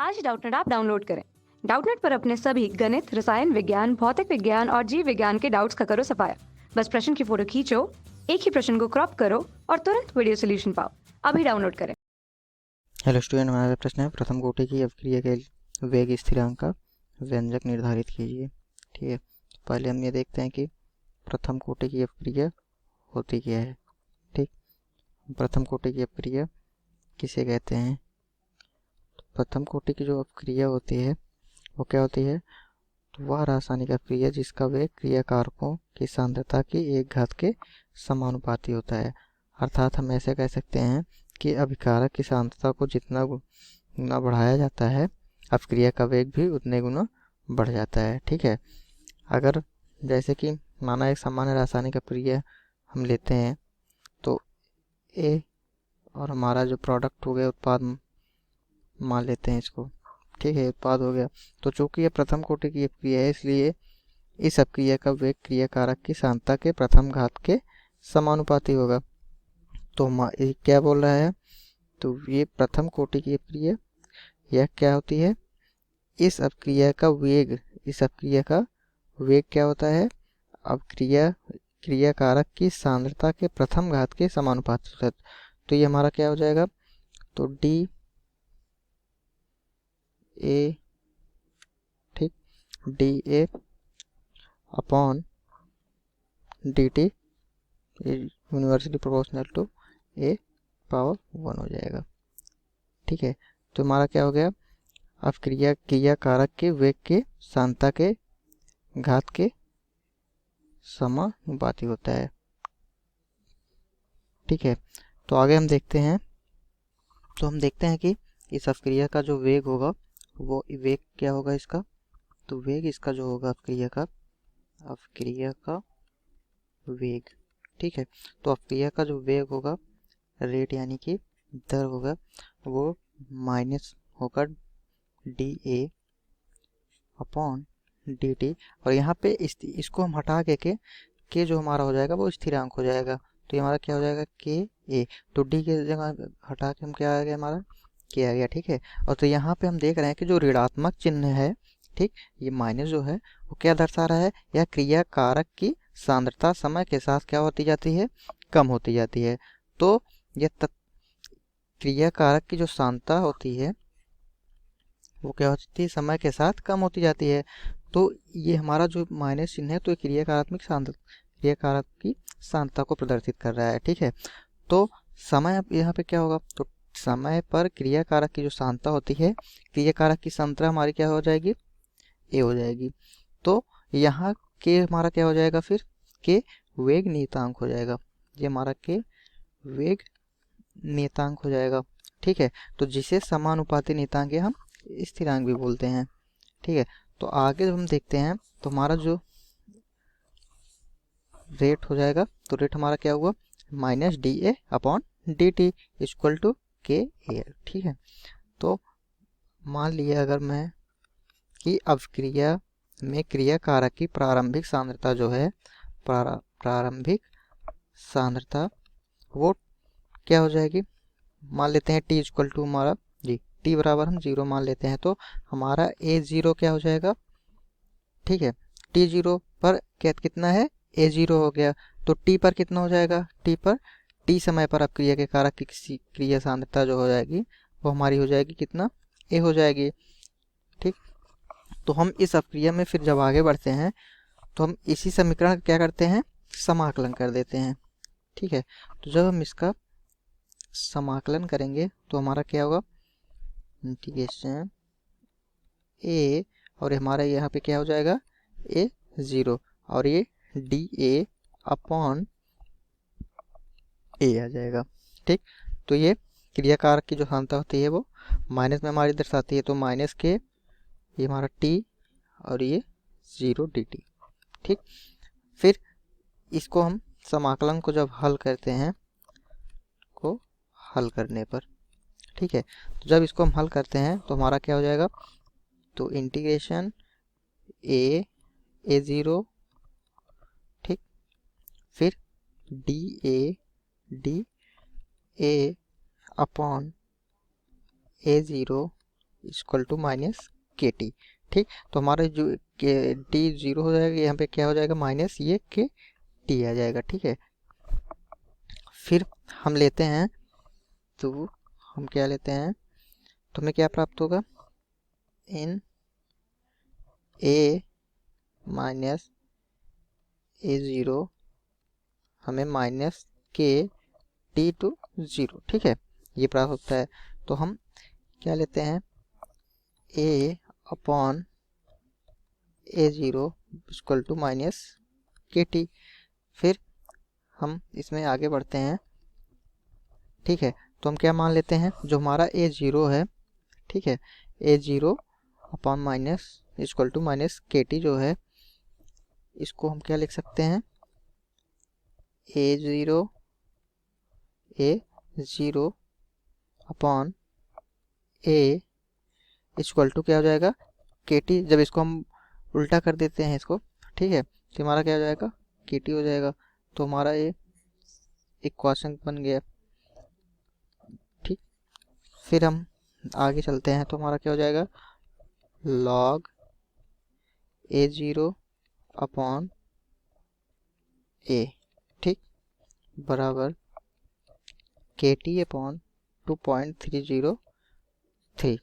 आज Doubtnut app download करें। Doubtnut पर अपने सभी गणित, रसायन विज्ञान, भौतिक विज्ञान और जीव विज्ञान के डाउट्स का करो सफाया। बस प्रश्न की फोटो खींचो, एक ही प्रश्न को क्रॉप करो और तुरंत वीडियो सोल्यूशन पाओ। अभी डाउनलोड करें। हेलो स्टूडेंट, हमारा प्रश्न है प्रथम कोटि की अवक्रिया के वेग स्थिरांक का व्यंजक निर्धारित कीजिए। ठीक है, पहले हम ये देखते हैं कि प्रथम कोटि की अवक्रिया होती क्या है। ठीक, प्रथम कोटि की अवक्रिया किसे कहते हैं? प्रथम कोटि की जो अवक्रिया होती है वो क्या होती है? तो वह रासायनिक अवक्रिया जिसका वेग क्रियाकारकों की सांद्रता की एक घात के समानुपाती होता है। अर्थात हम ऐसे कह सकते हैं कि अभिकारक की सांद्रता को जितना गुना बढ़ाया जाता है, अवक्रिया का वेग भी उतने गुना बढ़ जाता है। ठीक है, अगर जैसे कि माना एक सामान्य रासायनिक अवक्रिया हम लेते हैं तो ए और हमारा जो प्रोडक्ट हो गया, उत्पाद मान लेते हैं इसको। ठीक है, उत्पाद हो गया। तो चूंकि ये प्रथम कोटि की अवक्रिया है, इसलिए इस अवक्रिया का वेग क्रियाकारक की सांद्रता के प्रथम घात के समानुपाती होगा। तो ये क्या बोल रहा है? तो ये प्रथम कोटि की अवक्रिया यह क्या होती है? इस अवक्रिया का वेग क्या होता है? क्रियाकारक की सांद्रता के प्रथम घात के समानुपाती होता है। तो ये हमारा क्या हो जाएगा? तो डी ए, ठीक, d a upon d t universally proportional to a power 1 हो जाएगा। ठीक है, तो हमारा क्या हो गया? अब क्रियाकारक के वेग के सांद्रता के घात के समानुपाती होता है। ठीक है, तो आगे हम देखते हैं। तो हम देखते हैं कि इस अवक्रिया का जो वेग होगा वो वेग क्या होगा इसका? तो वेग इसका जो होगा अवक्रिया का वेग। ठीक है, तो अवक्रिया का जो वेग होगा, रेट यानी कि दर होगा, वो माइनस होगा D a upon d T. और यहाँ पे इसको हम हटा के जो हमारा हो जाएगा वो स्थिरांक हो जाएगा। तो ये हमारा क्या हो जाएगा? के ए। तो डी के जगह हटा के हम क्या आ गया? हमारा के आ गया। ठीक है, और तो यहाँ पे हम देख रहे हैं कि जो ऋणात्मक चिन्ह है, ठीक, ये माइनस जो है वो क्या दर्शा रहा है? यह क्रियाकारक की सांद्रता समय के साथ क्या होती जाती है? कम होती जाती है। तो यह क्रियाकारक की जो सांद्रता होती है वो क्या होती है? समय के साथ कम होती जाती है। तो ये हमारा जो माइनस चिन्ह है, तो क्रियाकारक की सांद्रता को प्रदर्शित कर रहा है। ठीक है, तो समय यहाँ पे क्या होगा? तो समय पर क्रियाकारक की जो सांद्रता होती है, क्रियाकारक की सांद्रता हमारी क्या हो जाएगी? ए हो जाएगी। तो यहाँ के हमारा क्या हो जाएगा? फिर के वेग नियतांक हो जाएगा। ये हमारा के वेग नियतांक हो जाएगा। ठीक है, तो जिसे समानुपाती नियतांक हम स्थिरांक भी बोलते हैं। ठीक है, तो आगे जब हम देखते हैं तो हमारा जो रेट हो जाएगा, तो रेट हमारा क्या हुआ? Minus d a upon d t equal to k a. ठीक है, तो मान लिया अगर मैं कि अवक्रिया में क्रियाकारक की प्रारंभिक सांद्रता जो है, प्रारंभिक सांद्रता वो क्या हो जाएगी? मान लेते हैं टी इक्वल टू हमारा जी टी बराबर हम 0 मान लेते हैं। तो हमारा ए 0 क्या हो जाएगा? ठीक है, टी 0 पर कितना है? ए 0 हो गया। तो टी पर कितना हो जाएगा? टी समय पर अपक्रिया के कारक की किसी क्रिया सांद्रता जो हो जाएगी वो हमारी हो जाएगी कितना? ए हो जाएगी। ठीक, तो हम इस अपक्रिया में फिर जब आगे बढ़ते हैं तो हम इसी समीकरण क्या करते हैं? समाकलन कर देते हैं। ठीक है, तो जब हम इसका समाकलन करेंगे तो हमारा क्या होगा? इंटीग्रेशन ए, और हमारा यहाँ पे क्या हो जाएगा? ए 0, और ये डी ए अपॉन ए आ जाएगा। ठीक, तो ये क्रियाकारक की जो सांद्रता होती है वो माइनस में हमारी दर्शाती है। तो माइनस के ये हमारा टी और ये 0 डी टी। ठीक, फिर इसको हम समाकलन को जब हल करते हैं, को हल करने पर, ठीक है, तो जब इसको हम हल करते हैं तो हमारा क्या हो जाएगा? तो इंटीग्रेशन ए 0, ठीक, फिर d a upon a 0 equal to minus k t. ठीक, तो हमारा जो के टी 0 हो जाएगा, यहाँ पे क्या हो जाएगा माइनस ये के टी आ जाएगा। ठीक है, फिर हम लेते हैं, तो हम क्या लेते हैं, तो हमें क्या प्राप्त होगा, इन ए माइनस ए ज़ीरो हमें minus k T to zero. ठीक है, ये प्राप्त होता है। तो हम क्या लेते हैं, a upon a zero equal to minus k t. फिर हम इसमें आगे बढ़ते हैं। ठीक है, तो हम क्या मान लेते हैं, जो हमारा ए ज़ीरो है, ठीक है, a zero upon minus equal to minus k t जो है, इसको हम क्या लिख सकते हैं, a zero upon a equal to क्या हो जाएगा के टी। जब इसको हम उल्टा कर देते हैं इसको, ठीक है, तो हमारा क्या हो जाएगा के टी हो जाएगा। तो हमारा ये इक्वेशन बन गया। ठीक, फिर हम आगे चलते हैं, तो हमारा क्या हो जाएगा, log A zero upon a, ठीक, बराबर के टी अपॉन 2.303। ठीक,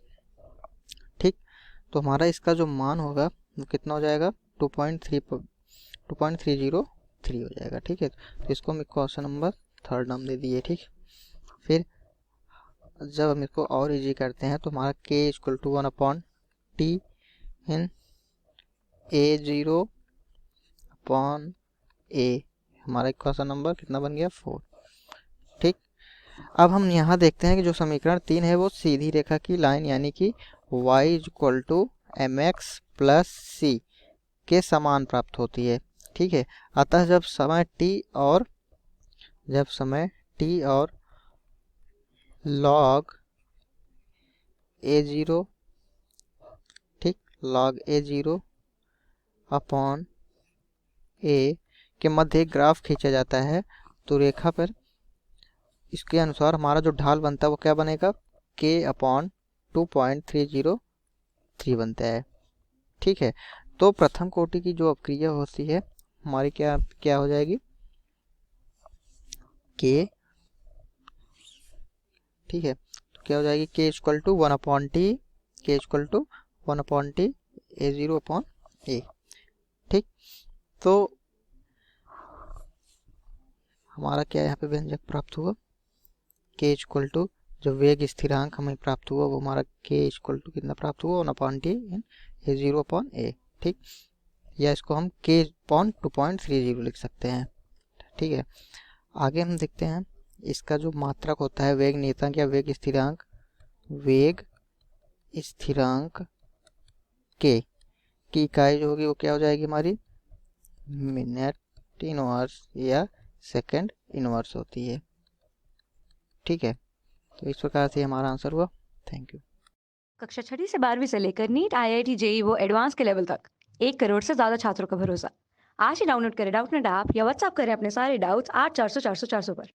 तो हमारा इसका जो मान होगा वो कितना हो जाएगा, 2.303 हो जाएगा। ठीक है, तो इसको हम क्वेश्चन नंबर 3 नाम दे दिए। ठीक, फिर जब हम इसको और इजी करते हैं, तो हमारा k equal to 1 upon t in a zero upon a, हमारा इक्वेशन नंबर कितना बन गया, 4। ठीक, अब हम यहाँ देखते हैं कि जो समीकरण 3 है वो सीधी रेखा की लाइन यानी कि y equal to m x plus c के समान प्राप्त होती है। ठीक है, अतः जब समय t और log ए ज़ीरो, ठीक, log ए ज़ीरो अपॉन ए के मध्य एक ग्राफ खींचा जाता है, तो रेखा पर इसके अनुसार हमारा जो ढाल बनता है वो क्या बनेगा, k अपॉन 2.303 बनता है। ठीक है, तो प्रथम कोटि की जो अपक्रिया होती है हमारी क्या हो जाएगी, k, ठीक है, तो क्या हो जाएगी, k equal to 1 upon t, k equal to 1 upon t a zero upon a. ठीक, तो हमारा क्या यहाँ पे व्यंजक प्राप्त हुआ, k इक्वल टू जो वेग स्थिरांक हमें प्राप्त हुआ वो हमारा k इक्वल टू कितना प्राप्त हुआ, 1 upon t in a zero upon a. ठीक, या इसको हम k अपॉन 2.30 लिख सकते हैं। ठीक है, आगे हम देखते हैं इसका जो मात्रक होता है वेग नियतांक या वेग स्थिरांक k की इकाई जो होगी वो क्या हो जाएगी हमारी, मिनट इनवर्स या सेकंड इनवर्स होती है। ठीक है, तो इस प्रकार से हमारा आंसर हुआ। Thank you. कक्षा 6 से 12वीं से लेकर नीट, IIT, JEE वो एडवांस के लेवल तक 1 करोड़ से ज्यादा छात्रों का भरोसा। आज ही डाउनलोड करें डाउटनेट ऐप या व्हाट्सएप करें अपने सारे डाउट्स 8400 400 400 पर।